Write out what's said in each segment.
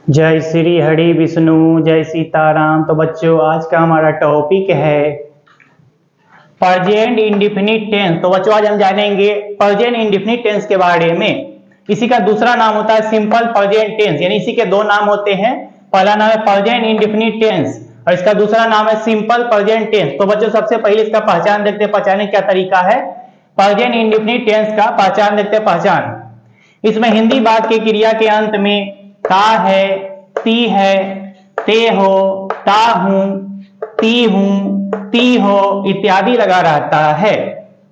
जय श्री हरि विष्णु, जय सीताराम। तो बच्चों, आज का हमारा टॉपिक है प्रेजेंट इंडेफिनिट टेंस। तो बच्चों, आज हम जानेंगे प्रेजेंट इंडेफिनिट टेंस के बारे में। इसी का दूसरा नाम होता है सिंपल प्रेजेंट टेंस, यानी इसी के दो नाम होते हैं। पहला नाम है प्रेजेंट इंडेफिनिट टेंस और इसका दूसरा नाम है सिंपल प्रेजेंट टेंस। तो बच्चों, सबसे पहले इसका पहचान देखते हैं। पहचानने क्या तरीका है प्रेजेंट इंडेफिनिट टेंस का, पहचान देखते हैं। पहचान, इसमें हिंदी वाक्य की क्रिया के अंत में ता है, ती है, ते हो, ता हूं, ती हूं, ती हो इत्यादि लगा रहता है।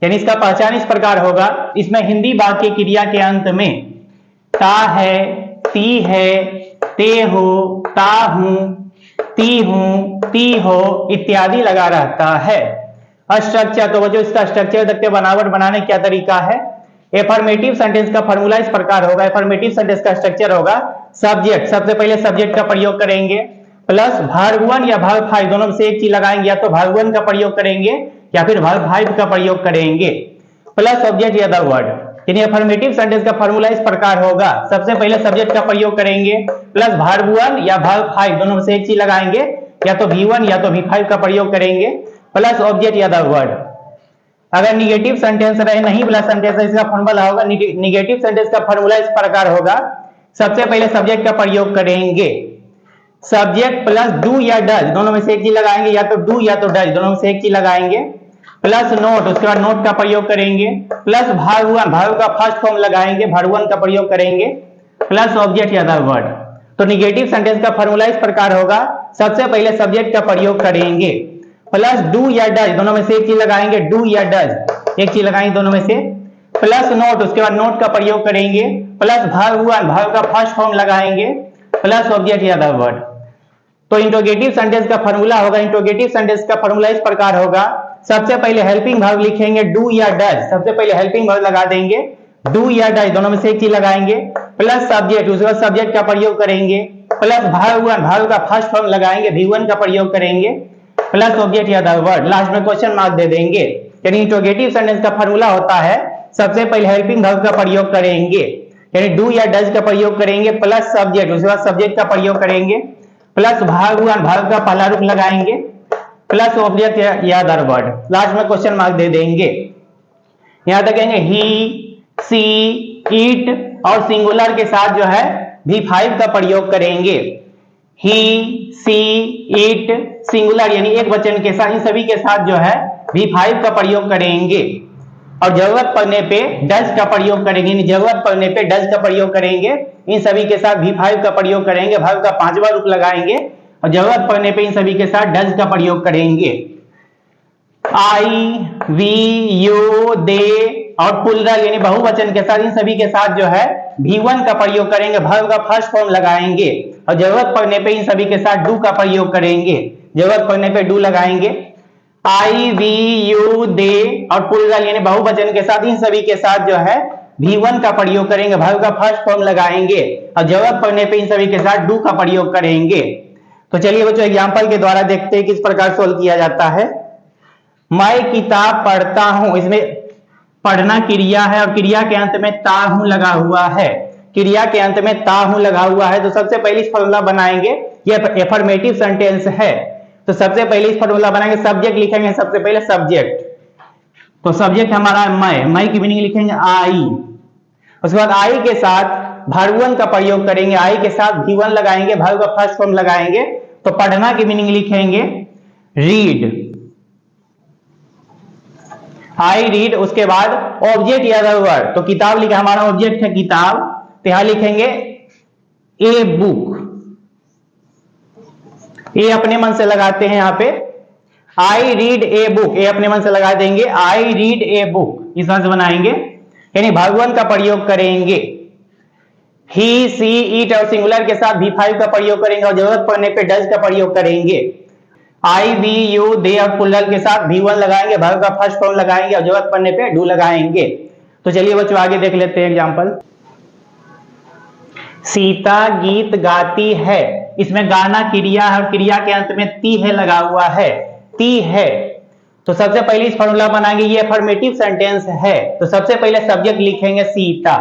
यानी इसका पहचान इस प्रकार होगा, इसमें हिंदी वाक्य की क्रिया के अंत में ता है, ती है, ते हो, ता हूं, ती हो इत्यादि लगा रहता है। स्ट्रक्चर, तो जो इसका स्ट्रक्चर देखते बनावट बनाने क्या तरीका है। एफर्मेटिव सेंटेंस का फॉर्मूला इस प्रकार होगा। एफर्मेटिव सेंटेंस का स्ट्रक्चर होगा सब्जेक्ट, सबसे पहले सब्जेक्ट का प्रयोग करेंगे, प्लस वर्ब 1 या वर्ब 5 दोनों में से एक चीज लगाएंगे, या तो वर्ब 1 का प्रयोग करेंगे या फिर वर्ब 5 का प्रयोग करेंगे, प्लस सब्जेक्ट या द वर्ड। यानी एफर्मेटिव सेंटेंस का फॉर्मूला इस प्रकार होगा, सबसे पहले सब्जेक्ट का प्रयोग करेंगे, प्लस वर्ब 1 या वर्ब 5 दोनों में से एक चीज लगाएंगे, या तो V1 या तो V5 का प्रयोग करेंगे, प्लस ऑब्जेक्ट या द वर्ड। अगर निगेटिव सेंटेंस रहे, नहीं वाला सेंटेंस है, इसका फॉर्मूला होगा निगेटिव सेंटेंस का फॉर्मूला इस प्रकार होगा, सबसे पहले सब्जेक्ट का प्रयोग करेंगे, सब्जेक्ट प्लस डू या डज दोनों में से एक चीज लगाएंगे, या तो डू या तो डज दोनों में से एक चीज लगाएंगे, प्लस नोट, उसके बाद नोट का प्रयोग करेंगे, प्लस वर्ब 1 वर्ब का फर्स्ट फॉर्म लगाएंगे, वर्ब 1 का प्रयोग करेंगे, प्लस ऑब्जेक्ट या द वर्ड। तो निगेटिव सेंटेंस का फॉर्मूला इस प्रकार होगा, सबसे पहले सब्जेक्ट का प्रयोग करेंगे, प्लस डू या डज दोनों में से एक चीज लगाएंगे, डू या डज एक चीज लगाएंगे दोनों में से, प्लस नोट, उसके बाद नोट का प्रयोग करेंगे, प्लस वर्ब 1 वर्ब का फर्स्ट फॉर्म लगाएंगे, प्लस ऑब्जेक्ट या द वर्ड। तो इंट्रोगेटिव सेंटेंस का फॉर्मूला होगा, इंट्रोगेटिव सेंटेंस का फॉर्मूला इस प्रकार होगा, सबसे पहले हेल्पिंग वर्ब लिखेंगे डू या डज, सबसे पहले हेल्पिंग वर्ब लगा देंगे, डू या डज दोनों में से एक चीज लगाएंगे, प्लस सब्जेक्ट, उसके बाद सब्जेक्ट का प्रयोग करेंगे, प्लस वर्ब 1 वर्ब का फर्स्ट फॉर्म लगाएंगे, V1 का प्रयोग करेंगे, प्लस ऑब्जेक्ट या द वर्ड, लास्ट में क्वेश्चन मार्क दे देंगे। यानी इंट्रोगेटिव सेंटेंस का फॉर्मूला होता है, सबसे पहले हेल्पिंग वर्ब का प्रयोग करेंगे, यानी डू या डज का प्रयोग करेंगे, प्लस सब्जेक्ट, उसके बाद सब्जेक्ट का प्रयोग करेंगे, प्लस वर्ब 1 वर्ब का पहला रूप लगाएंगे, प्लस ऑब्जेक्ट या द वर्ड, लास्ट में क्वेश्चन मार्क दे देंगे। यहां तक कहेंगे ही, सी, इट और सिंगुलर के साथ जो है V5 का प्रयोग करेंगे, ही, सी, इट, सिंगुलर यानी एक वचन के साथ, इन सभी के साथ जो है V5 का प्रयोग करेंगे, और जरूरत पड़ने पे डज का प्रयोग करेंगे, जरूरत पड़ने पे डज का प्रयोग करेंगे, इन सभी के साथ V5 का प्रयोग करेंगे, वर्ब का 5वां रूप लगाएंगे, और जरूरत पड़ने पे इन सभी के साथ डज का प्रयोग करेंगे। आई, वी, यू, दे और प्लूरल यानी बहुवचन के साथ, इन सभी के साथ जो है V1 का प्रयोग करेंगे, वर्ब का फर्स्ट फॉर्म लगाएंगे, और जरूरत पड़ने पे इन सभी के साथ डू का प्रयोग करेंगे, जरूरत पड़ने पे डू लगाएंगे। आई, वी, यू, दे और प्लूरल यानी बहुवचन के साथ, इन सभी के साथ जो है V1 का प्रयोग करेंगे, वर्ब का फर्स्ट फॉर्म लगाएंगे, और जरूरत पड़ने पे इन सभी के साथ डू का प्रयोग करेंगे। तो चलिए बच्चों, एग्जांपल के द्वारा देखते हैं किस प्रकार सोल्व किया जाता है। मैं किताब पढ़ता हूं, इसमें पढ़ना क्रिया है और क्रिया के अंत में ता हूं लगा हुआ है, क्रिया के अंत में ता हूं लगा हुआ है। तो सबसे पहले इस फॉर्मूला बनाएंगे, ये एफर्मेटिव सेंटेंस है, तो सबसे पहले इस फॉर्मूला बनाएंगे, सब्जेक्ट लिखेंगे सबसे पहले सब्जेक्ट, तो सब्जेक्ट हमारा मैं की मीनिंग लिखेंगे आई, उसके बाद आई के साथ वर्ब 1 का प्रयोग करेंगे, आई के साथ V1 लगाएंगे, वर्ब का फर्स्ट फॉर्म लगाएंगे, तो पढ़ना की मीनिंग लिखेंगे रीड, आई रीड। उसके बाद ऑब्जेक्ट या द वर्ड, तो किताब लिखा, हमारा ऑब्जेक्ट है किताब, तो यहां लिखेंगे ए बुक, ए अपने मन से लगाते हैं यहाँ पे, आई रीड ए बुक, ए अपने मन से लगा देंगे, आई रीड ए बुक, इस तरह से बनाएंगे, यानी वर्ब 1 का प्रयोग करेंगे, ही, सी, इट और सिंगुलर के साथ V5 का प्रयोग करेंगे, और जरूरत पड़ने पे डज का प्रयोग करेंगे, आई, वी, यू, दे और प्लूरल के साथ V1 लगाएंगे, वर्ब का फर्स्ट फॉर्म लगाएंगे, और जरूरत पड़ने पे डू लगाएंगे। तो चलिए बच्चों आगे देख लेते हैं एग्जांपल। सीता गीत गाती है, इसमें गाना क्रिया है और क्रिया के अंत में ती है लगा हुआ है, ती है। तो सबसे पहले इस फॉर्मूला बनाएंगे, ये अफर्मेटिव सेंटेंस है, तो सबसे पहले सब्जेक्ट लिखेंगे सीता,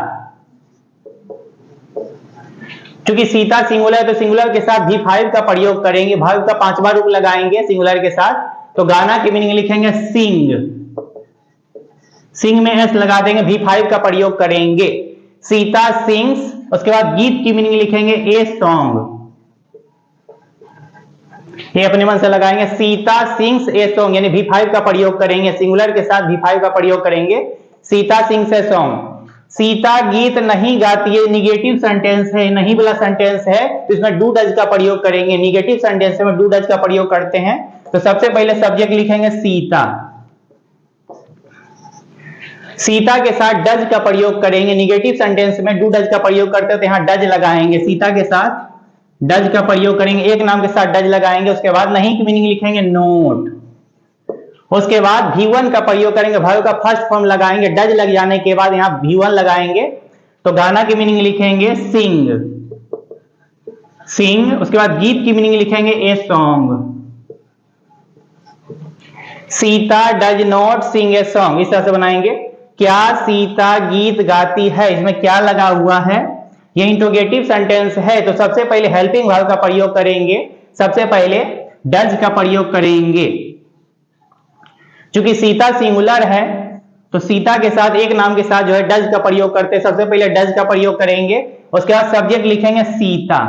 चूंकि सीता सिंगुलर तो सिंगुलर के साथ V5 का प्रयोग करेंगे, भाव का 5वां रूप लगाएंगे सिंगुलर के साथ, तो गाना की मीनिंग लिखेंगे सिंग, सिंग में एस लगा देंगे, V5 का प्रयोग करेंगे, सीता सिंग्स। उसके बाद गीत की मीनिंग लिखेंगे ए सॉन्ग, ये अपने मन से लगाएंगे, सीता सिंग्स ए सॉन्ग, यानी V5 का प्रयोग करेंगे, सिंगुलर के साथ V5 का प्रयोग करेंगे, सीता सिंग्स ए सॉन्ग। सीता गीत नहीं गाती है, निगेटिव सेंटेंस है, नहीं वाला सेंटेंस है, तो इसमें डू डज का प्रयोग करेंगे, निगेटिव सेंटेंस में डू डज का प्रयोग करते हैं। तो सबसे पहले सब्जेक्ट लिखेंगे सीता, सीता के साथ डज का प्रयोग करेंगे, निगेटिव सेंटेंस में डू डज का प्रयोग करते हैं तो यहां डज लगाएंगे, सीता के साथ डज का प्रयोग करेंगे, एक नाम के साथ डज लगाएंगे। उसके बाद नहीं की मीनिंग लिखेंगे नोट, उसके बाद V1 का प्रयोग करेंगे, वर्ब का फर्स्ट फॉर्म लगाएंगे, डज लग जाने के बाद यहां V1 लगाएंगे, तो गाना की मीनिंग लिखेंगे सिंग, सिंग। उसके बाद गीत की मीनिंग लिखेंगे a song, Sita does not sing a song, इस तरह से बनाएंगे। क्या सीता गीत गाती है, इसमें क्या लगा हुआ है, ये इंट्रोगेटिव सेंटेंस है, तो सबसे पहले हेल्पिंग वर्ब का प्रयोग करेंगे, सबसे पहले डज का प्रयोग करेंगे। चूंकि सीता सिंगुलर है तो सीता के साथ एक नाम के साथ जो है डज का प्रयोग करते हैं, सबसे पहले डज का प्रयोग करेंगे। उसके बाद सब्जेक्ट लिखेंगे सीता,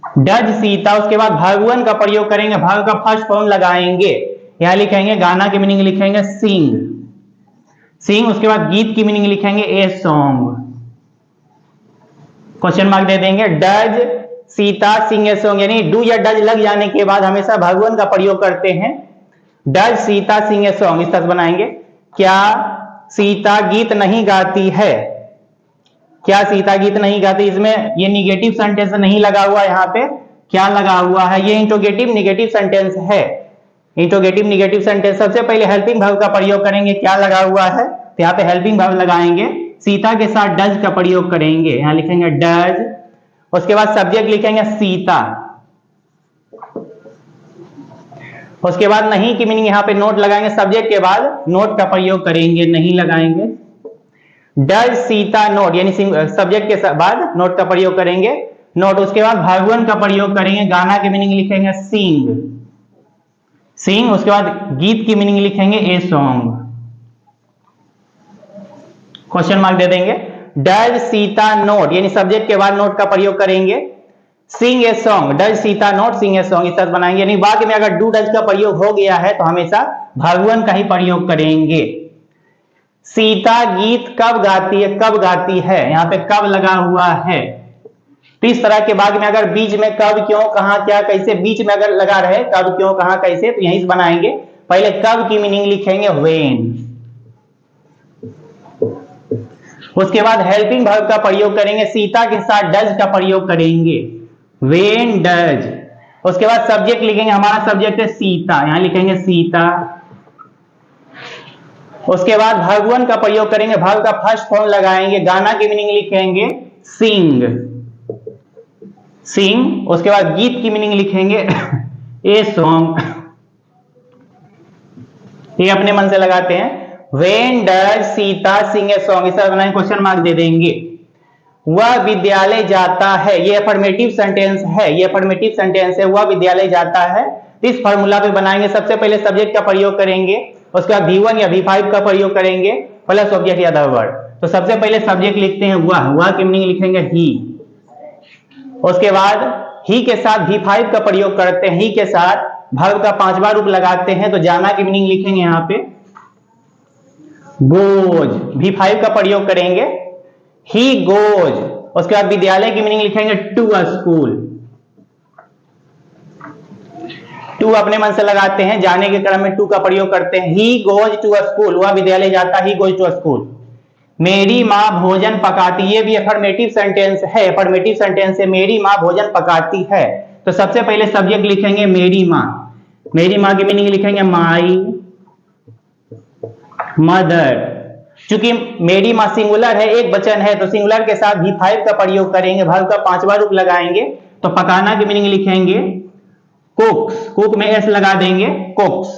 डज सीता। उसके बाद भगवान का प्रयोग करेंगे, भाग का फर्स्ट फॉर्म लगाएंगे, यहां लिखेंगे गाना की मीनिंग लिखेंगे सिंग, सिंग। उसके बाद गीत की मीनिंग लिखेंगे ए सॉन्ग, क्वेश्चन मार्क दे देंगे। Does Sita sing a song, यानी डू या डज लग जाने के बाद हमेशा भगवान का प्रयोग करते हैं, does Sita sing a song, इस तरह बनाएंगे। क्या सीता गीत नहीं गाती है, क्या सीता गीत नहीं गाती, इसमें ये निगेटिव सेंटेंस नहीं लगा हुआ, यहाँ पे क्या लगा हुआ है, ये इंट्रोगेटिव निगेटिव सेंटेंस है, इंट्रोगेटिव निगेटिव सेंटेंस। सबसे पहले हेल्पिंग वर्ब का प्रयोग करेंगे, क्या लगा हुआ है, तो यहाँ पे हेल्पिंग वर्ब लगाएंगे, सीता के साथ डज का प्रयोग करेंगे, यहां लिखेंगे डज। उसके बाद सब्जेक्ट लिखेंगे सीता, उसके बाद नहीं की मीनिंग यहां पे नोट लगाएंगे, सब्जेक्ट के बाद नोट का प्रयोग करेंगे, नहीं लगाएंगे। डज सीता नोट, यानी सब्जेक्ट के बाद नोट का प्रयोग करेंगे, नोट। उसके बाद भगवान का प्रयोग करेंगे, गाना की मीनिंग लिखेंगे सिंग, सिंग। उसके बाद गीत की मीनिंग लिखेंगे ए सॉन्ग, क्वेश्चन मार्क दे देंगे। डज सीता नोट, यानी सब्जेक्ट के बाद नोट का प्रयोग करेंगे, sing a song, does Sita not sing a song, इस तरह बनाएंगे। यानी वाक्य में अगर डू डज का प्रयोग हो गया है तो हमेशा भगवान का ही प्रयोग करेंगे। सीता गीत कब गाती है, कब गाती है, यहां पे कब लगा हुआ है, तो इस तरह के वाक्य में अगर बीच में कब क्यों कहां क्या कैसे बीच में अगर लगा रहे कब क्यों कहां कैसे, तो यहीं से बनाएंगे। पहले कब की मीनिंग लिखेंगे व्हेन, उसके बाद हेल्पिंग वर्ब का प्रयोग करेंगे, सीता के साथ डज का प्रयोग करेंगे, व्हेन डज। उसके बाद सब्जेक्ट लिखेंगे, हमारा सब्जेक्ट है सीता, यहां लिखेंगे सीता। उसके बाद भगवान का प्रयोग करेंगे, वर्ब का फर्स्ट फॉर्म लगाएंगे, गाना की मीनिंग लिखेंगे सिंग, सिंग। उसके बाद गीत की मीनिंग लिखेंगे ए सॉन्ग, ये अपने मन से लगाते हैं। When does Sita sing a song, इस तरह बनाएंगे, क्वेश्चन मार्क दे देंगे। वह विद्यालय जाता है, ये अफर्मेटिव सेंटेंस है, ये अफर्मेटिव सेंटेंस है, वह विद्यालय जाता है। इस फॉर्मूला पे बनाएंगे, सबसे पहले सब्जेक्ट का प्रयोग करेंगे, उसके बाद V1 या V5 का प्रयोग करेंगे, प्लस ऑब्जेक्ट या अदर वर्ड। तो सबसे पहले सब्जेक्ट लिखते हैं वह की मीनिंग लिखेंगे ही। उसके बाद ही के साथ V5 का प्रयोग करते हैं, ही के साथ वर्ब का 5वां रूप लगाते हैं, तो जाना की मीनिंग लिखेंगे यहाँ पे गोज, V5 का प्रयोग करेंगे, ही गोज। उसके बाद विद्यालय की मीनिंग लिखेंगे टू अ स्कूल, टू अपने मन से लगाते हैं, जाने के क्रम में टू का प्रयोग करते हैं, he goes to a school, वह विद्यालय जाता, he goes to a school. मेरी माँ भोजन पकाती, ये भी अफर्मेटिव सेंटेंस है, अफर्मेटिव सेंटेंस है, मेरी माँ भोजन पकाती है। तो सबसे पहले सब्जेक्ट लिखेंगे मेरी माँ, मेरी माँ की मीनिंग लिखेंगे माई मदर। चूंकि मेरी माँ सिंगुलर है, एक वचन है, तो सिंगुलर के साथ V5 का प्रयोग करेंगे, वर्ब का 5वां रूप लगाएंगे, तो पकाना की मीनिंग लिखेंगे कुक्स, कुक में एस लगा देंगे कुक्स।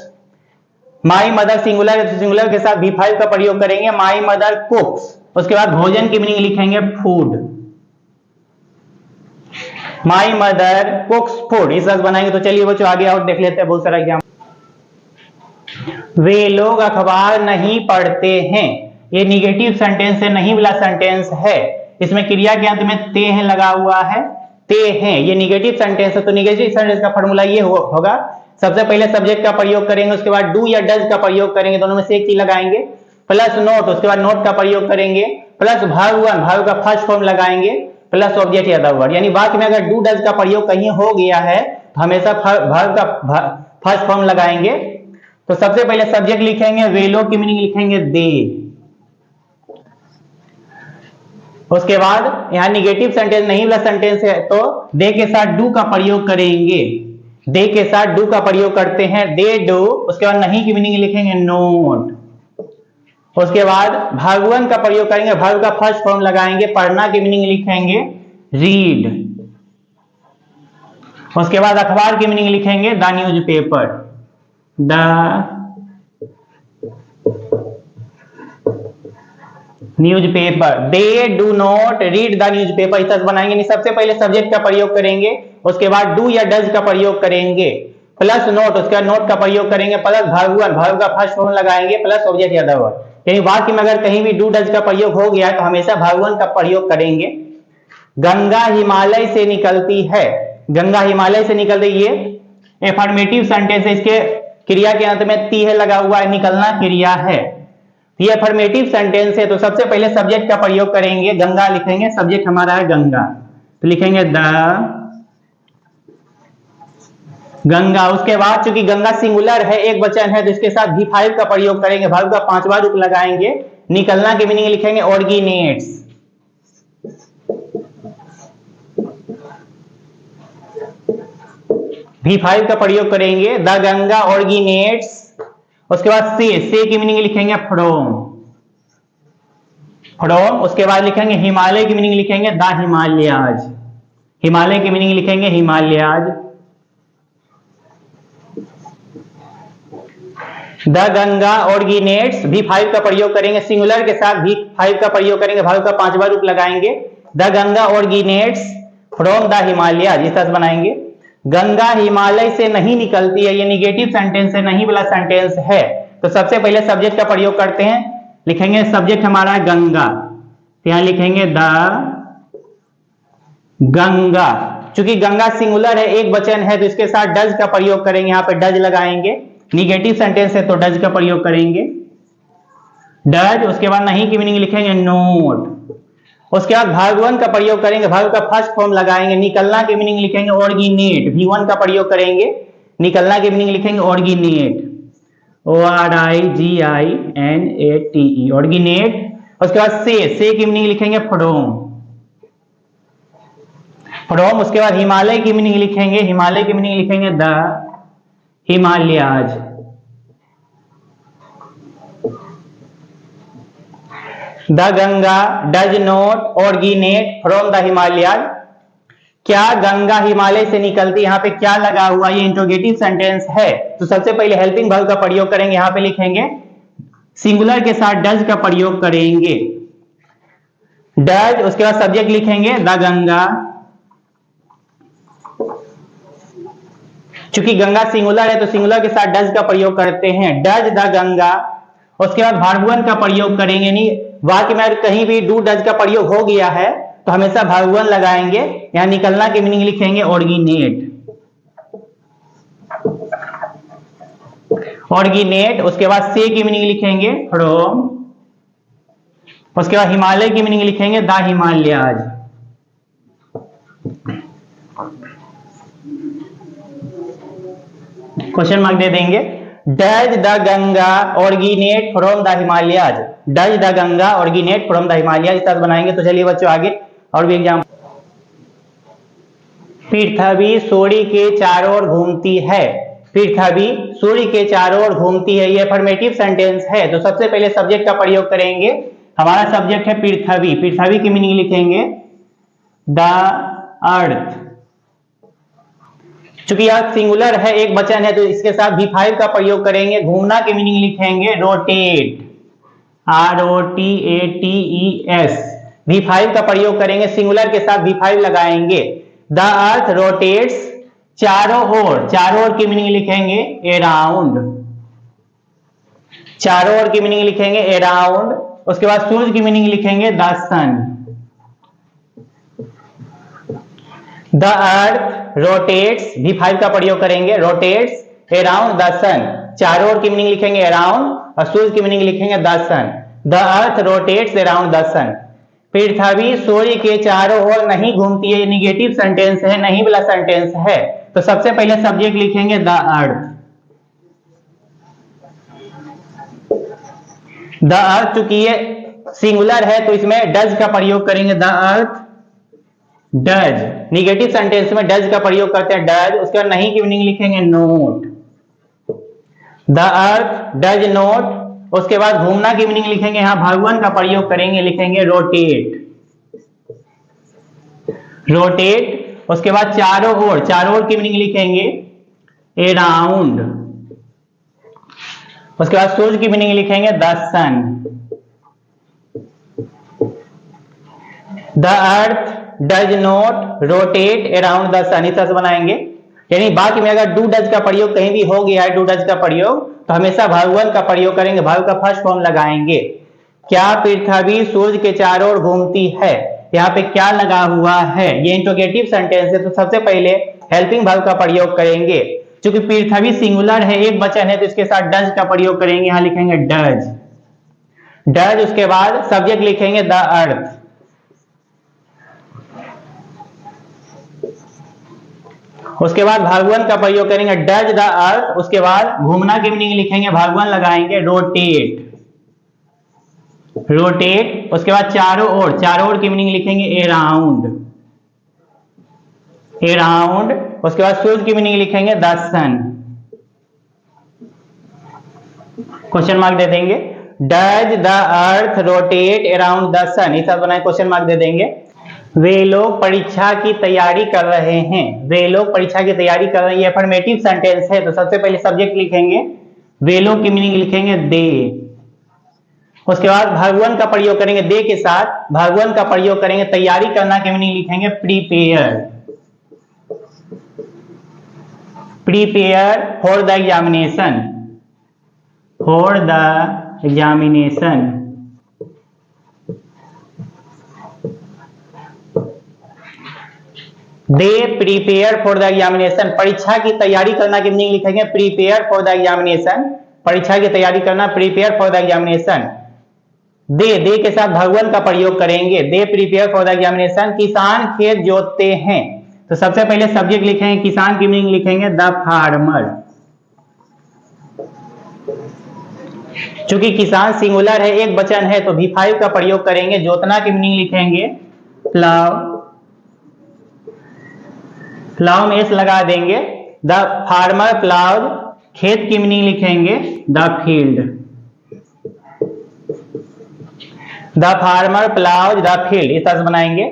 माई मदर सिंगुलर है, तो सिंगुलर के साथ V5 का प्रयोग करेंगे, माई मदर कुक्स। उसके बाद भोजन की मीनिंग लिखेंगे फूड, माई मदर कुक्स फूड, इस अर्थ बनाएंगे। तो चलिए बच्चों आगे और देख लेते हैं बहुत सारा एग्जाम। वे लोग अखबार नहीं पढ़ते हैं, ये निगेटिव सेंटेंस है, नहीं वाला सेंटेंस है। इसमें क्रिया के अंत में ते हैं लगा हुआ है, ते हैं, ये निगेटिव सेंटेंस है। तो निगेटिव सेंटेंस का फॉर्मूला ये होगा, सबसे पहले सब्जेक्ट का प्रयोग करेंगे, उसके बाद डू या डज का प्रयोग करेंगे, दोनों में से एक चीज लगाएंगे, प्लस नोट, उसके बाद नोट का प्रयोग करेंगे, प्लस वर्ब वन, वर्ब का फर्स्ट फॉर्म लगाएंगे, प्लस ऑब्जेक्ट या द वर्ड। यानी वाक्य में अगर डू डज का प्रयोग कहीं हो गया है तो हमेशा वर्ब का फर्स्ट फॉर्म लगाएंगे। तो सबसे पहले सब्जेक्ट लिखेंगे, वे लोग की मीनिंग लिखेंगे दे। उसके बाद यहां निगेटिव सेंटेंस नहीं वाला सेंटेंस है, तो दे के साथ डू का प्रयोग करेंगे, दे के साथ डू का प्रयोग करते हैं, दे डू। उसके बाद नहीं की मीनिंग लिखेंगे नोट। उसके बाद भगवान का प्रयोग करेंगे, वर्ब का फर्स्ट फॉर्म लगाएंगे, पढ़ना की मीनिंग लिखेंगे रीड। उसके बाद अखबार की मीनिंग लिखेंगे the news paper, the news paper. They do not read the news paper, इस तरह बनाएंगे। नहीं, सबसे पहले सब्जेक्ट का प्रयोग करेंगे, उसके बाद डू या डज का प्रयोग करेंगे, प्लस नोट, उसके बाद नोट का प्रयोग करेंगे, प्लस भगवान, वर्ब का फर्स्ट फॉर्म लगाएंगे, प्लस ऑब्जेक्ट या द वर्ड। यानी वाक्य में अगर कहीं भी डू डज का प्रयोग हो गया तो हमेशा भगवान का प्रयोग करेंगे। गंगा हिमालय से निकलती है, गंगा हिमालय से निकल रही है, एफर्मेटिव सेंटेंस है, इसके क्रिया के अंत में ती है लगा हुआ है, निकलना क्रिया है, ये एफर्मेटिव सेंटेंस है। तो सबसे पहले सब्जेक्ट का प्रयोग करेंगे, गंगा लिखेंगे, सब्जेक्ट हमारा है गंगा, तो लिखेंगे द गंगा। उसके बाद चूंकि गंगा सिंगुलर है, एक वचन है, तो इसके साथ V5 का प्रयोग करेंगे, वर्ब का पांचवा रूप लगाएंगे, निकलना की मीनिंग लिखेंगे ऑर्गेनेट्स। V5 का प्रयोग करेंगे, द गंगा ऑर्गेनेट्स। उसके बाद से की मीनिंग लिखेंगे फ्रॉम, फ्रॉम। उसके बाद लिखेंगे हिमालय की मीनिंग लिखेंगे द हिमालयाज, हिमालय की मीनिंग लिखेंगे हिमालयाज। द गंगा ऑर्गेनेट्स, V5 का प्रयोग करेंगे, सिंगुलर के साथ V5 का प्रयोग करेंगे, वर्ब का पांचवा रूप लगाएंगे, the Ganga originates from the Himalayas, इस तरह बनाएंगे। गंगा हिमालय से नहीं निकलती है, ये निगेटिव सेंटेंस है, नहीं वाला सेंटेंस है। तो सबसे पहले सब्जेक्ट का प्रयोग करते हैं, लिखेंगे सब्जेक्ट हमारा है गंगा, तो यहां लिखेंगे द गंगा। चूंकि गंगा सिंगुलर है, एक वचन है, तो इसके साथ डज का प्रयोग करेंगे, यहां पे डज लगाएंगे, निगेटिव सेंटेंस है तो डज का प्रयोग करेंगे, डज। उसके बाद नहीं की मीनिंग लिखेंगे नोट। उसके बाद भगवान का प्रयोग करेंगे, वर्ब का फर्स्ट फॉर्म लगाएंगे, निकलना की मीनिंग लिखेंगे ऑर्गेनेट, V1 का प्रयोग करेंगे, निकलना की मीनिंग लिखेंगे ऑर्गेनेट, ORIGINATE, ऑर्गेनेट। उसके बाद से की मीनिंग लिखेंगे फ्रॉम, फ्रॉम। उसके बाद हिमालय की मीनिंग लिखेंगे, हिमालय की मीनिंग लिखेंगे the Himalayas. The Ganga does not originate from the Himalayas. क्या गंगा हिमालय से निकलती, यहाँ पे क्या लगा हुआ, ये इंट्रोगेटिव सेंटेंस है, तो सबसे पहले हेल्पिंग वर्ब का प्रयोग करेंगे, यहाँ पे लिखेंगे सिंगुलर के साथ डज का प्रयोग करेंगे, डज। उसके बाद सब्जेक्ट लिखेंगे द गंगा, चूंकि गंगा सिंगुलर है तो सिंगुलर के साथ डज का प्रयोग करते हैं, डज द गंगा। उसके बाद भगवान का प्रयोग करेंगे, नहीं वाक्य में कहीं भी डू डज का प्रयोग हो गया है तो हमेशा भगवान लगाएंगे, यहां निकलना की मीनिंग लिखेंगे ऑर्गेनेट, ऑर्गेनेट। उसके बाद से की मीनिंग लिखेंगे फ्रॉम। उसके बाद हिमालय की मीनिंग लिखेंगे द हिमालयाज। क्वेश्चन मार्क दे देंगे, does the Ganga originate from the Himalayas, does the Ganga originate from the Himalayas, इस तरह बनाएंगे। तो चलिए बच्चों आगे और भी एग्जाम। पृथ्वी सूर्य के चारों ओर घूमती है, पृथ्वी सूर्य के चारों ओर घूमती है, ये अफर्मेटिव सेंटेंस है। तो सबसे पहले सब्जेक्ट का प्रयोग करेंगे, हमारा सब्जेक्ट है पृथ्वी, पृथ्वी की मीनिंग लिखेंगे द अर्थ। चूंकि यह सिंगुलर है, एक वचन है, तो इसके साथ V5 का प्रयोग करेंगे, घूमना की मीनिंग लिखेंगे रोटेट, ROTATES। V5 का प्रयोग करेंगे, सिंगुलर के साथ V5 लगाएंगे, द अर्थ रोटेट्स, चारों ओर की मीनिंग लिखेंगे अराउंड, चारों ओर की मीनिंग लिखेंगे अराउंड। उसके बाद सूरज की मीनिंग लिखेंगे the sun. The earth rotates, V5 का प्रयोग करेंगे, रोटेट्स अराउंड द सन, चारों ओर की मीनिंग लिखेंगे अराउंड और सूरज की मीनिंग लिखेंगे the sun. The earth rotates around the sun. पृथ्वी सूर्य के चारों ओर नहीं घूमती है, निगेटिव सेंटेंस है, नहीं वाला सेंटेंस है, तो सबसे पहले सब्जेक्ट लिखेंगे द अर्थ। द अर्थ चूंकि ये सिंगुलर है तो इसमें डज का प्रयोग करेंगे, the earth does. Negative sentence में डज का प्रयोग करते हैं, डज। उसके बाद नहीं की मीनिंग लिखेंगे note, the earth does note. उसके बाद घूमना की मीनिंग लिखेंगे, यहां भगवान का प्रयोग करेंगे, लिखेंगे रोटेट, रोटेट। उसके बाद चारों ओर की मीनिंग लिखेंगे अराउंड। उसके बाद सूरज की मीनिंग लिखेंगे the sun. The earth does not rotate around the sun, इस तरह से बनाएंगे। यानी बाकी में अगर डू डज का प्रयोग कहीं भी हो गया है, डू डज का प्रयोग, तो हमेशा भगवान का प्रयोग करेंगे, भाव का फर्स्ट फॉर्म लगाएंगे। क्या पृथ्वी सूरज के चारों ओर घूमती है, यहाँ पे क्या लगा हुआ है, ये इंट्रोगेटिव सेंटेंस है, तो सबसे पहले हेल्पिंग वर्ब का प्रयोग करेंगे। क्योंकि पृथ्वी सिंगुलर है, एक वचन है, तो इसके साथ डज का प्रयोग करेंगे, यहां लिखेंगे डज, डज। उसके बाद सब्जेक्ट लिखेंगे द अर्थ। उसके बाद भगवान का प्रयोग करेंगे, डज द अर्थ। उसके बाद घूमना की मीनिंग लिखेंगे, भगवान लगाएंगे रोटेट, रोटेट। उसके बाद चारों ओर की मीनिंग लिखेंगे अराउंड, अराउंड। उसके बाद सूरज की मीनिंग लिखेंगे द सन। क्वेश्चन मार्क दे देंगे, does the earth rotate around the sun, इस बनाए क्वेश्चन मार्क दे देंगे। वे लोग परीक्षा की तैयारी कर रहे हैं, वे लोग परीक्षा की तैयारी कर रहे हैं, ये अफर्मेटिव सेंटेंस है, तो सबसे पहले सब्जेक्ट लिखेंगे, वे लोग की मीनिंग लिखेंगे दे। उसके बाद भगवान का प्रयोग करेंगे, दे के साथ भगवान का प्रयोग करेंगे, तैयारी करना की मीनिंग लिखेंगे prepare, prepare for the examination, for the examination. They prepare for the examination, परीक्षा की तैयारी करना की मीनिंग लिखेंगे प्रीपेयर फॉर द एग्जामिनेशन, परीक्षा की तैयारी करना, प्रीपेयर फॉर द एग्जामिनेशन। दे के साथ भगवान का प्रयोग करेंगे, दे प्रीपेयर फॉर द एग्जामिनेशन। किसान खेत जोतते हैं, तो सबसे पहले सब्जेक्ट लिखेंगे, किसान की मीनिंग लिखेंगे द फार्मर। चूंकि किसान सिंगुलर है, एक वचन है, तो V5 का प्रयोग करेंगे। जोतना की मीनिंग लिखेंगे प्लाव, प्लाव में एस लगा देंगे। द फार्मर प्लाव, खेत की मीनिंग लिखेंगे the field, the farmer plough the field, इस तरह से बनाएंगे।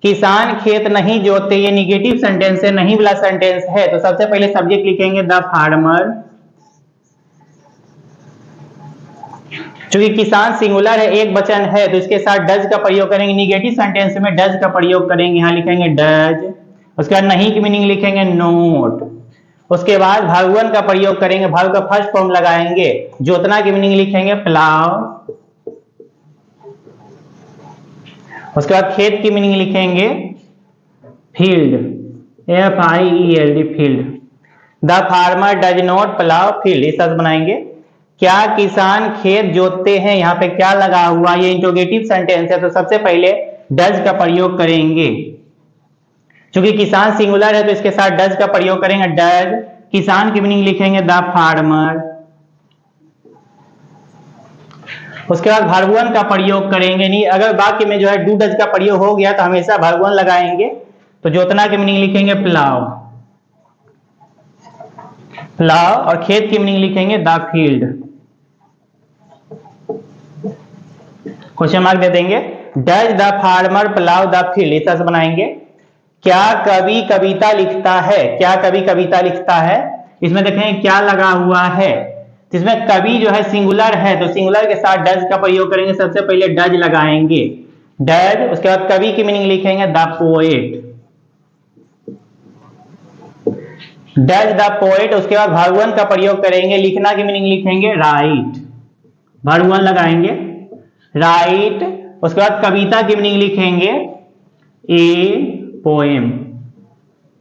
किसान खेत नहीं जोतते, ये निगेटिव सेंटेंस है, नहीं वाला सेंटेंस है, तो सबसे पहले सब्जेक्ट लिखेंगे द फार्मर। चूंकि किसान सिंगुलर है, एक वचन है, तो इसके साथ डज का प्रयोग करेंगे, निगेटिव सेंटेंस में डज का प्रयोग करेंगे, यहां लिखेंगे डज। उसके बाद नहीं की मीनिंग लिखेंगे नोट। उसके बाद भगवान का प्रयोग करेंगे, भाव का फर्स्ट फॉर्म लगाएंगे। जोतना की मीनिंग लिखेंगे प्लाव। उसके बाद खेत की मीनिंग लिखेंगे field, FIELD, field. The farmer does not plough field, इस तरह बनाएंगे। क्या किसान खेत जोतते हैं, यहाँ पे क्या लगा हुआ, ये इंट्रोगेटिव सेंटेंस है, तो सबसे पहले डज का प्रयोग करेंगे। क्योंकि किसान सिंगुलर है, तो इसके साथ डज का प्रयोग करेंगे, डज। किसान की मीनिंग लिखेंगे द फार्मर। उसके बाद भगवान का प्रयोग करेंगे, नहीं अगर वाक्य में जो है डू डज का प्रयोग हो गया तो हमेशा भगवान लगाएंगे, तो जोतना की मीनिंग लिखेंगे प्लाव, प्लाव। और खेत की मीनिंग लिखेंगे द फील्ड। क्वेश्चन मार्क दे देंगे, does the farmer plough the field, इस तरह से बनाएंगे। क्या कवि कविता लिखता है, क्या कवि कविता लिखता है, इसमें देखें क्या लगा हुआ है, तो इसमें कवि जो है सिंगुलर है, तो सिंगुलर के साथ डज का प्रयोग करेंगे, सबसे पहले डज लगाएंगे, डज। उसके बाद कवि की मीनिंग लिखेंगे the poet, does the poet, उसके बाद वर्ब वन का प्रयोग करेंगे, लिखना की मीनिंग लिखेंगे राइट, वर्ब वन लगाएंगे राइट। उसके बाद कविता की मीनिंग लिखेंगे ए पोएम,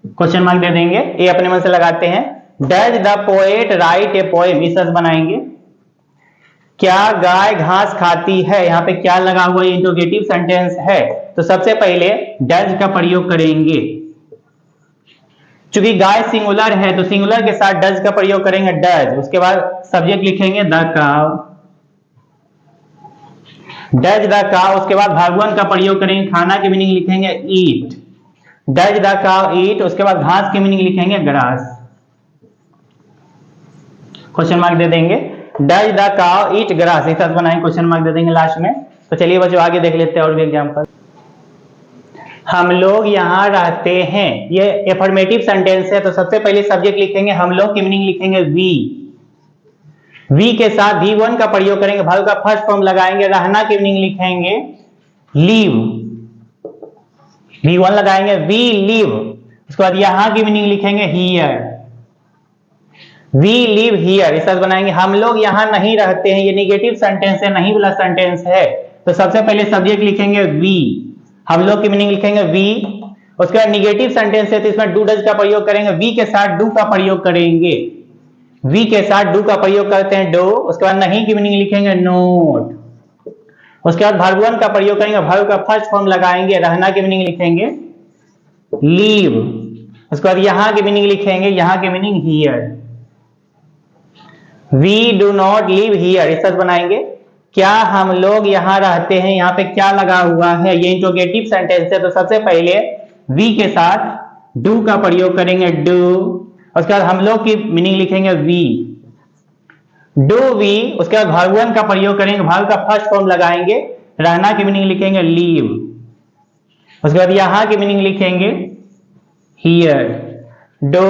क्वेश्चन मार्क दे देंगे, ए अपने मन से लगाते हैं। Does the poet right a poem, इस अर्थ बनाएंगे। क्या गाय घास खाती है, यहाँ पे क्या लगा हुआ इंट्रोगेटिव सेंटेंस है, तो सबसे पहले डज का प्रयोग करेंगे। चूंकि गाय सिंगुलर है तो सिंगुलर के साथ डज का प्रयोग करेंगे डज। उसके बाद सब्जेक्ट लिखेंगे the cow, does the cow. उसके बाद वर्ब वन का प्रयोग करेंगे, खाना की मीनिंग लिखेंगे ईट, डज द काउ ईट। उसके बाद घास की मीनिंग लिखेंगे ग्रास, क्वेश्चन मार्क दे देंगे। Does the cow eat grass, इस तरह बनाएंगे, क्वेश्चन मार्क दे देंगे लास्ट में। तो चलिए बच्चों आगे देख लेते हैं और भी एग्जाम्पल। हम लोग यहाँ रहते हैं, ये एफर्मेटिव सेंटेंस है, तो सबसे पहले सब्जेक्ट लिखेंगे हम लोग की मीनिंग लिखेंगे वी, वी के साथ वी वन का प्रयोग करेंगे, वर्ब का फर्स्ट फॉर्म लगाएंगे, रहना की मीनिंग लिखेंगे लीव, वी वन लगाएंगे वी लीव। उसके बाद यहाँ की मीनिंग लिखेंगे हियर, वी लिव हियर, इस तरह बनाएंगे। हम लोग यहाँ नहीं रहते हैं, ये निगेटिव सेंटेंस है, नहीं वाला सेंटेंस है, तो सबसे पहले सब्जेक्ट लिखेंगे वी, हम लोग की मीनिंग लिखेंगे वी। उसके बाद निगेटिव सेंटेंस है तो इसमें डू डज का प्रयोग करेंगे, वी के साथ डू का प्रयोग करेंगे, वी के साथ डू का प्रयोग करते हैं डो। उसके बाद नहीं की मीनिंग लिखेंगे नोट। उसके बाद वर्ब वन का प्रयोग करेंगे, वर्ब का फर्स्ट फॉर्म लगाएंगे, रहना की मीनिंग लिखेंगे लीव। उसके बाद यहाँ की मीनिंग लिखेंगे, यहाँ की meaning here, we do not live here, इस तरह बनाएंगे। क्या हम लोग यहाँ रहते हैं, यहाँ पे क्या लगा हुआ है, ये इंट्रोगेटिव सेंटेंस है, तो सबसे पहले वी के साथ डू का प्रयोग करेंगे डू। उसके बाद हम लोग की मीनिंग लिखेंगे वी, डू वी। उसके बाद वर्ब वन का प्रयोग करेंगे, वर्ब का फर्स्ट फॉर्म लगाएंगे, रहना की मीनिंग लिखेंगे लीव। उसके बाद यहाँ की मीनिंग लिखेंगे here, do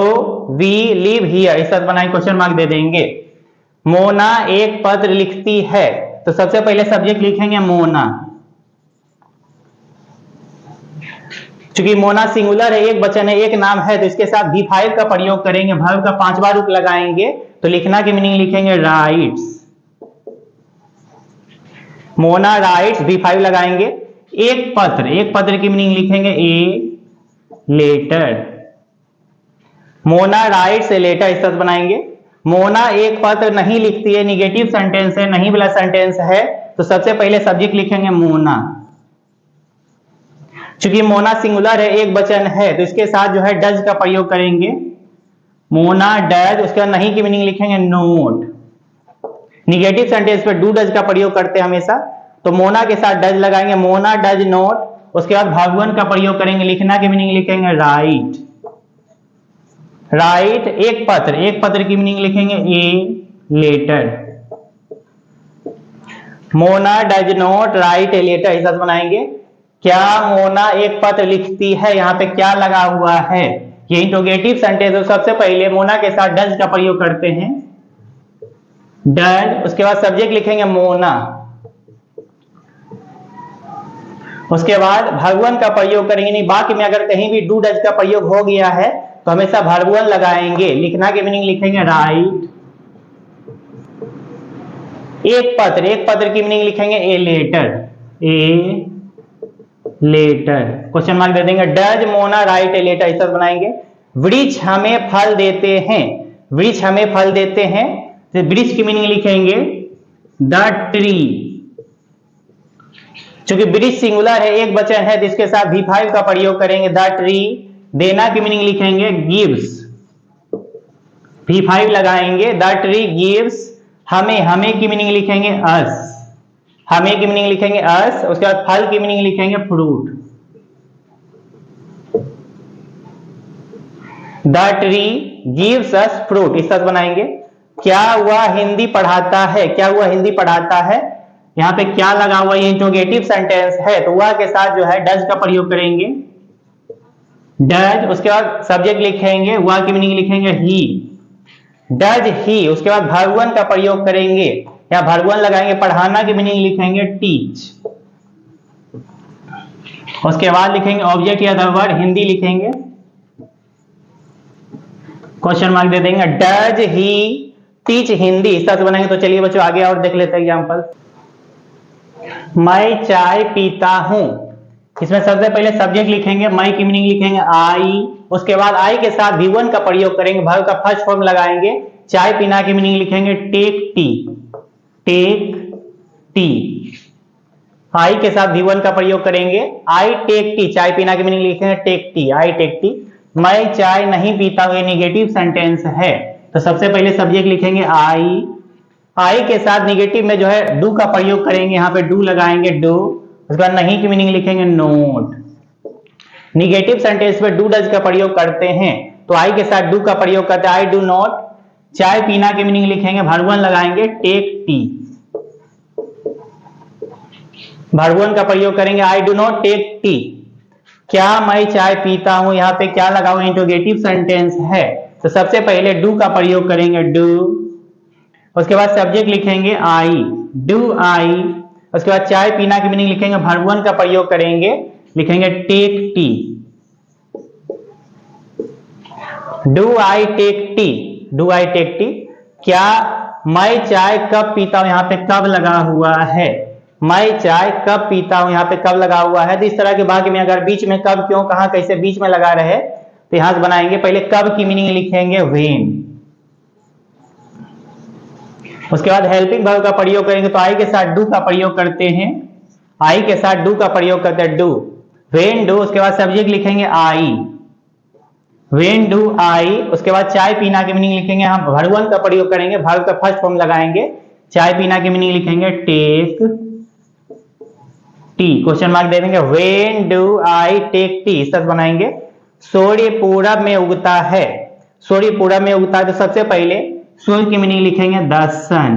we live here, इस तरह बनाएंगे, क्वेश्चन मार्क दे देंगे। मोना एक पत्र लिखती है, तो सबसे पहले सब्जेक्ट लिखेंगे मोना, चूंकि मोना सिंगुलर है, एक वचन है, एक नाम है, तो इसके साथ V5 का प्रयोग करेंगे, वर्ब का पांचवा रूप लगाएंगे, तो लिखना की मीनिंग लिखेंगे राइट्स, मोना राइट्स, V5 लगाएंगे। एक पत्र, एक पत्र की मीनिंग लिखेंगे a letter, Mona writes a letter, इस तरह बनाएंगे। मोना एक पत्र नहीं लिखती है, निगेटिव सेंटेंस है, नहीं वाला सेंटेंस है, तो सबसे पहले सब्जेक्ट लिखेंगे मोना, चूंकि मोना सिंगुलर है, एक वचन है, तो इसके साथ जो है डज का प्रयोग करेंगे, मोना डज। उसके बाद नहीं की मीनिंग लिखेंगे नोट, निगेटिव सेंटेंस पे डू डज का प्रयोग करते हैं हमेशा, तो मोना के साथ डज लगाएंगे, मोना डज नोट। उसके बाद वर्ब वन का प्रयोग करेंगे, लिखना की मीनिंग लिखेंगे राइट, राइट एक पत्र, एक पत्र की मीनिंग लिखेंगे a letter, Mona does not write a letter, इस तरह बनाएंगे। क्या मोना एक पत्र लिखती है, यहाँ पे क्या लगा हुआ है, ये इंट्रोगेटिव सेंटेंस है, सबसे पहले मोना के साथ डज का प्रयोग करते हैं डज। उसके बाद सब्जेक्ट लिखेंगे मोना, उसके बाद वर्ब वन का प्रयोग करेंगे, नहीं बाकी में अगर कहीं भी डू डज का प्रयोग हो गया है तो हमेशा वर्ब वन लगाएंगे, लिखना की मीनिंग लिखेंगे राइट। एक पत्र, एक पत्र की मीनिंग लिखेंगे a letter, a letter, question mark दे देंगे। Does Mona write a letter, इस तरह बनाएंगे। वृक्ष हमें फल देते हैं, वृक्ष हमें फल देते हैं, तो वृक्ष की मीनिंग लिखेंगे द ट्री, चूंकि वृक्ष सिंगुलर है, एक वचन है, तो इसके साथ V5 का प्रयोग करेंगे द ट्री। देना की मीनिंग लिखेंगे गिव्स, V5 लगाएंगे, द ट्री गिव्स हमें, हमें की मीनिंग लिखेंगे अस, हमें की मीनिंग लिखेंगे अस। उसके बाद फल की मीनिंग लिखेंगे fruit, the tree gives us fruit, इस तरह बनाएंगे। क्या वह हिंदी पढ़ाता है, क्या वह हिंदी पढ़ाता है, यहाँ पे क्या लगा हुआ, ये इंट्रोगेटिव सेंटेंस है, तो वह के साथ जो है डज का प्रयोग करेंगे डज। उसके बाद सब्जेक्ट लिखेंगे, वह की मीनिंग लिखेंगे ही, डज ही। उसके बाद वर्ब वन का प्रयोग करेंगे, या वर्ब वन लगाएंगे, पढ़ाना की मीनिंग लिखेंगे टीच। उसके बाद लिखेंगे ऑब्जेक्ट या द वर्ड, हिंदी लिखेंगे क्वेश्चन मार्क दे देंगे। डज ही टीच हिंदी, इस तरह से बनाएंगे। तो चलिए बच्चों आगे और देख लेते हैं एग्जाम्पल। मैं चाय पीता हूं, इसमें सबसे पहले सब्जेक्ट लिखेंगे, मैं की मीनिंग लिखेंगे आई, उसके बाद आई के साथ V1 का प्रयोग करेंगे, वर्ब का फर्स्ट फॉर्म लगाएंगे। चाय पीना की मीनिंग लिखेंगे टेक टी, टेक टी। आई के साथ V1 का प्रयोग करेंगे, आई टेक टी, चाय पीना की मीनिंग लिखेंगे take tea, I take tea. मैं चाय नहीं पीता हूं, ये निगेटिव सेंटेंस है, तो सबसे पहले सब्जेक्ट लिखेंगे आई के साथ निगेटिव में जो है डू का प्रयोग करेंगे, यहाँ पे डू लगाएंगे डू। उसके बाद नहीं की मीनिंग लिखेंगे नोट। निगेटिव सेंटेंस में डू डज का प्रयोग करते हैं, तो आई के साथ डू का प्रयोग करते हैं, आई डू नॉट। चाय पीना की मीनिंग लिखेंगे, वर्ब 1 लगाएंगे टेक टी, वर्ब 1 का प्रयोग करेंगे, I do not take tea. क्या मैं चाय पीता हूं, यहाँ पे क्या लगा हुआ इंट्रोगेटिव सेंटेंस है, तो सबसे पहले डू का प्रयोग करेंगे डू। उसके बाद सब्जेक्ट लिखेंगे आई, डू आई। उसके बाद चाय पीना की मीनिंग लिखेंगे, वर्ब 1 का प्रयोग करेंगे, लिखेंगे take tea, do I take tea, do I take tea. क्या मैं चाय कब पीता हूं, यहाँ पे कब लगा हुआ है, मैं चाय कब पीता हूं, यहाँ पे कब लगा हुआ है। तो इस तरह के वाक्य में अगर बीच में कब, क्यों, कहां, कैसे बीच में लगा रहे, तो यहां से बनाएंगे। पहले कब की मीनिंग लिखेंगे व्हेन, उसके बाद हेल्पिंग वर्ब का प्रयोग करेंगे, तो आई के साथ डू का प्रयोग करते हैं, आई के साथ डू का प्रयोग करते हैं डू, व्हेन डू। उसके बाद सब्जेक्ट लिखेंगे आई, व्हेन डू आई। उसके बाद चाय पीना की मीनिंग लिखेंगे, हम वर्ब 1 का प्रयोग करेंगे, वर्ब का फर्स्ट फॉर्म लगाएंगे, चाय पीना की मीनिंग लिखेंगे टेक टी, क्वेश्चन मार्क दे देंगे। When do I take tea, इस तरह बनाएंगे। सूर्य पूरब में उगता है, सूर्य पूरब में उगता है, तो सबसे पहले सूर्य की मीनिंग लिखेंगे द सन।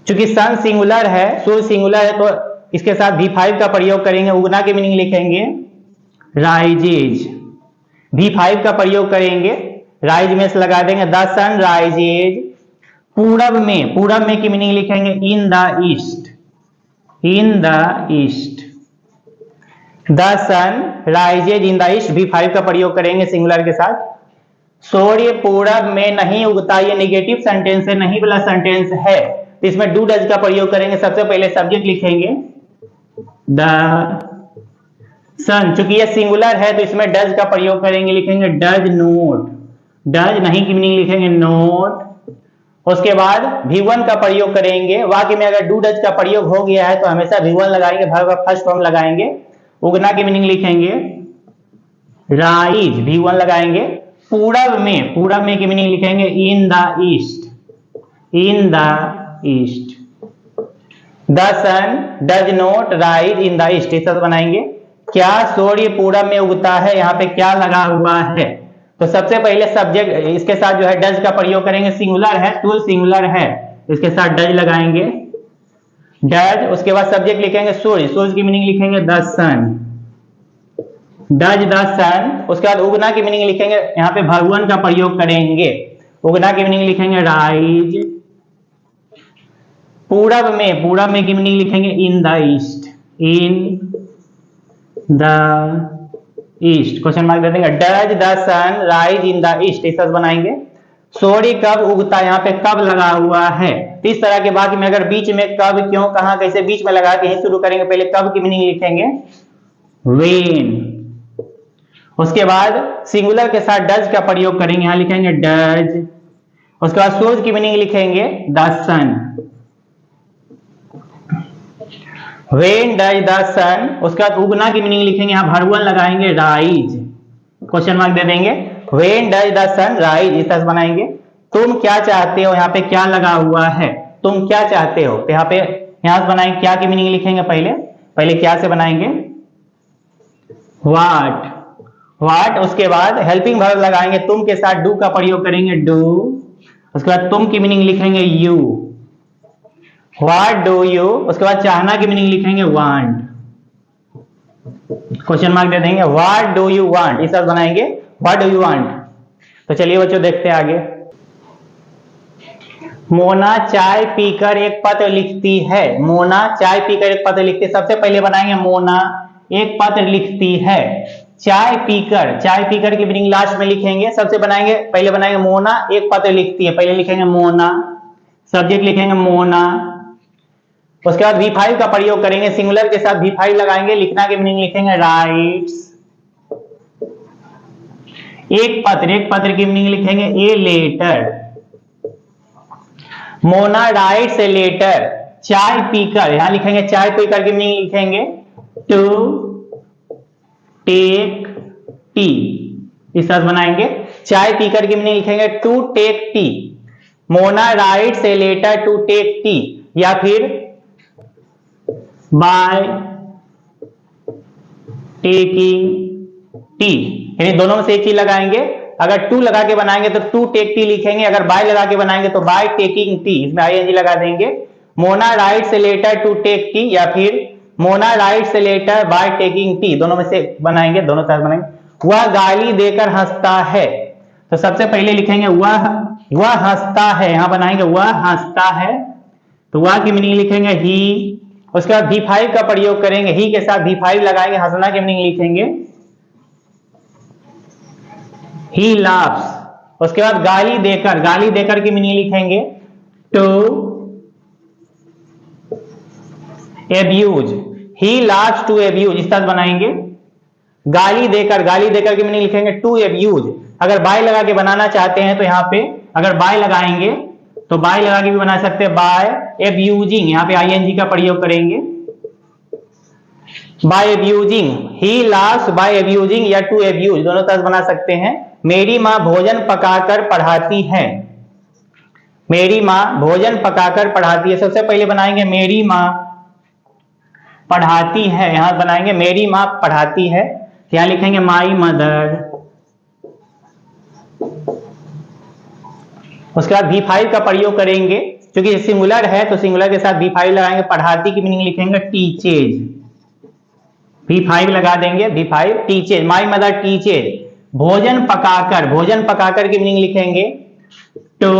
चूंकि सन सिंगुलर है, सूर्य सिंगुलर है, तो इसके साथ V5 का प्रयोग करेंगे, उगना की मीनिंग लिखेंगे राइजेज, V5 का प्रयोग करेंगे, राइज में से लगा देंगे, द सन राइजेज पूरब में, पूरब में की मीनिंग लिखेंगे in the east, in the east, the sun rises in the east, V5 का प्रयोग करेंगे सिंगुलर के साथ। सूर्य पूरब में नहीं उगता, ये निगेटिव सेंटेंस है, नहीं वाला सेंटेंस है, तो इसमें डू डज का प्रयोग करेंगे। सबसे पहले सब्जेक्ट लिखेंगे द सन, चूंकि ये सिंगुलर है तो इसमें डज का प्रयोग करेंगे, लिखेंगे डज नोट, डज नहीं की मीनिंग लिखेंगे नोट। उसके बाद V1 का प्रयोग करेंगे, वाक्य में अगर डू डज का प्रयोग हो गया है तो हमेशा V1 लगाएंगे, वर्ब का फर्स्ट फॉर्म लगाएंगे। उगना की मीनिंग लिखेंगे राइज, V1 लगाएंगे। पूरब में, पूरब में की मीनिंग लिखेंगे in the east, in the east. The sun does not rise in the east, इस तरह बनाएंगे। क्या सूर्य पूरब में उगता है, यहाँ पे क्या लगा हुआ है, तो सबसे पहले सब्जेक्ट इसके साथ जो है डज का प्रयोग करेंगे, सिंगुलर है, टूल सिंगुलर है, इसके साथ डज लगाएंगे डज। उसके बाद सब्जेक्ट लिखेंगे सूर्य, सूर्य की मीनिंग लिखेंगे the sun, does the sun. उसके बाद उगना की मीनिंग लिखेंगे, यहाँ पे वर्ब 1 का प्रयोग करेंगे, उगना की मीनिंग लिखेंगे राइज। पूरब में, पूरब में की मीनिंग लिखेंगे in the east, in the east, question mark दे देंगे। Does the sun rise in the east, इस तरह बनाएंगे। सूर्य कब उगता है, यहाँ पे कब लगा हुआ है, तो इस तरह के बाद में अगर बीच में कब, क्यों, कहां, कैसे बीच में लगा के यही शुरू करेंगे। पहले कब की मीनिंग लिखेंगे व्हेन, उसके बाद सिंगुलर के साथ डज का प्रयोग करेंगे, यहां लिखेंगे डज। उसके बाद सूर्य की मीनिंग लिखेंगे the sun, when does the sun. उसके बाद उगना की मीनिंग लिखेंगे, यहाँ वर्ब 1 लगाएंगे राइज, क्वेश्चन मार्क दे देंगे। When does the sun rise, इस तरह बनाएंगे। तुम क्या चाहते हो, यहाँ पे क्या लगा हुआ है, तुम क्या चाहते हो, तो यहाँ पे यहां से बनाएंगे, क्या की मीनिंग लिखेंगे, पहले क्या से बनाएंगे व्हाट, व्हाट। उसके बाद हेल्पिंग वर्ब लगाएंगे, तुम के साथ डू का प्रयोग करेंगे डू। उसके बाद तुम की मीनिंग लिखेंगे यू, व्हाट डू यू। उसके बाद चाहना की मीनिंग लिखेंगे वांट, क्वेश्चन मार्क दे देंगे, व्हाट डू यू वांट, इस तरह बनाएंगे व्हाट डू यू वांट। तो चलिए बच्चों देखते हैं आगे। मोना चाय पीकर एक पत्र लिखती है, मोना चाय पीकर एक पत्र लिखती है। सबसे पहले बनाएंगे मोना एक पत्र लिखती है, चाय पीकर, चाय पीकर की मीनिंग लास्ट में लिखेंगे। सबसे बनाएंगे, पहले बनाएंगे मोना, एक पत्र लिखती है, पहले लिखेंगे मोना, सब्जेक्ट लिखेंगे मोना। उसके बाद V5 का प्रयोग करेंगे, सिंगुलर के साथ V5 लगाएंगे, लिखना की मीनिंग लिखेंगे राइट्स। एक पत्र, एक पत्र की मीनिंग लिखेंगे a letter. Mona writes a letter, चाय पीकर, यहां लिखेंगे चाय पीकर की मीनिंग लिखेंगे टू टेक टी। इस तरह बनाएंगे। चाय पीकर की मीनिंग लिखेंगे to take tea. Mona writes a letter to take tea, या फिर बाय टेकिंग टी, यानी दोनों में से एक चीज लगाएंगे। अगर टू लगा के बनाएंगे तो टू टेक टी लिखेंगे, अगर बाय लगा के बनाएंगे तो बाय टेकिंग टी, इसमें आईएनजी लगा देंगे। Mona writes a letter to take tea, या फिर Mona writes a letter by taking tea, दोनों में से बनाएंगे, दोनों तरह बनाएंगे। वह गाली देकर हंसता है, तो सबसे पहले लिखेंगे वह हंसता है, यहां बनाएंगे वह हंसता है, तो वह की मीनिंग लिखेंगे ही। उसके बाद V5 का प्रयोग करेंगे, ही के साथ V5 लगाएंगे, हंसना की मीनिंग लिखेंगे ही लाफ्स। उसके बाद गाली देकर, गाली देकर की मीनिंग लिखेंगे to abuse, he laughs to abuse, इस तरह बनाएंगे। गाली देकर, गाली देकर की मीनिंग लिखेंगे टू एब्यूज। अगर बाय लगा के बनाना चाहते हैं तो यहाँ पे अगर बाय लगाएंगे तो बाय लगा के भी बना सकते हैं, बाय एब्यूजिंग, यहाँ पे आईएनजी का प्रयोग करेंगे, बाय एब्यूजिंग, ही लाफ्स बाय एब्यूजिंग या टू एब्यूज, दोनों तरह बना सकते हैं। मेरी माँ भोजन पकाकर पढ़ाती है, मेरी माँ भोजन पकाकर पढ़ाती है, सबसे पहले बनाएंगे मेरी माँ पढ़ाती है, यहां बनाएंगे मेरी माँ पढ़ाती है, यहां लिखेंगे माई मदर। उसके बाद V5 का प्रयोग करेंगे, क्योंकि सिंगुलर है तो सिंगुलर के साथ V5 लगाएंगे। पढ़ाती की मीनिंग लिखेंगे टीचेज, V5 लगा देंगे, V5 टीचेज, माई मदर टीचेज। भोजन पकाकर, भोजन पकाकर की मीनिंग लिखेंगे टू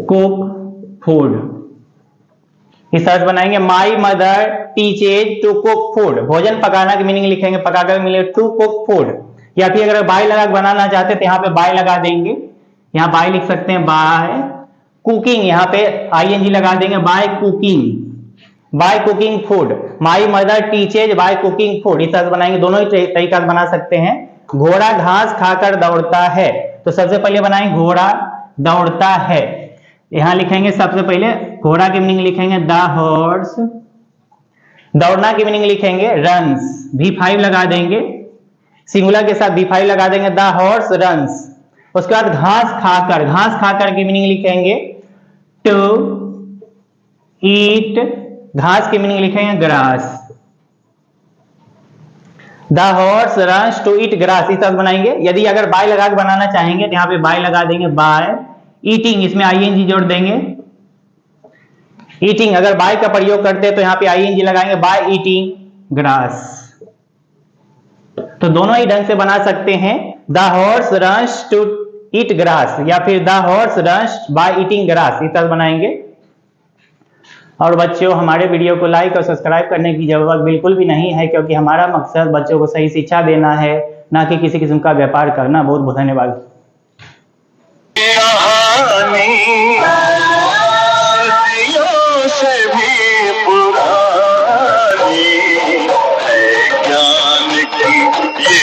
कुक फूड, इस तरह बनाएंगे my mother teaches to cook food. भोजन पकाना की मीनिंग लिखेंगे, पकाकर मिलेगा टू कुक फूड, या फिर अगर बाय लगा बनाना चाहते तो यहाँ पे बाय लगा देंगे, यहाँ बाय लिख सकते हैं बाय कुकिंग, यहाँ पे आईएनजी लगा देंगे by cooking, by cooking food. My mother teaches by cooking food, इस तरह बनाएंगे, दोनों ही तरीका बना सकते हैं। घोड़ा घास खाकर दौड़ता है, तो सबसे पहले बनाएंगे घोड़ा दौड़ता है, यहां लिखेंगे सबसे पहले घोड़ा की मीनिंग लिखेंगे द हॉर्स, दौड़ना की मीनिंग लिखेंगे रन्स, V5 लगा देंगे, सिंगुलर के साथ V5 लगा देंगे द हॉर्स रन्स। उसके बाद घास खाकर, घास खाकर की मीनिंग लिखेंगे टू ईट, घास की मीनिंग लिखेंगे grass, the horse runs to eat grass, इस तरह बनाएंगे। यदि अगर बाय लगा के बनाना चाहेंगे तो यहाँ पे बाय लगा देंगे बाय ईटिंग, इसमें आईएनजी जोड़ देंगे ईटिंग। अगर बाय का प्रयोग करते हैं तो यहाँ पे आईएनजी लगाएंगे बाय ईटिंग ग्रास। तो दोनों ही ढंग से बना सकते हैं, the horse runs to eat grass या फिर the horse runs by eating grass, इस तरह बनाएंगे। और बच्चों, हमारे वीडियो को लाइक और सब्सक्राइब करने की जरूरत बिल्कुल भी नहीं है, क्योंकि हमारा मकसद बच्चों को सही शिक्षा देना है, ना कि किसी किस्म का व्यापार करना। बहुत बहुत धन्यवाद। से भी पुरानी है ज्ञान की ये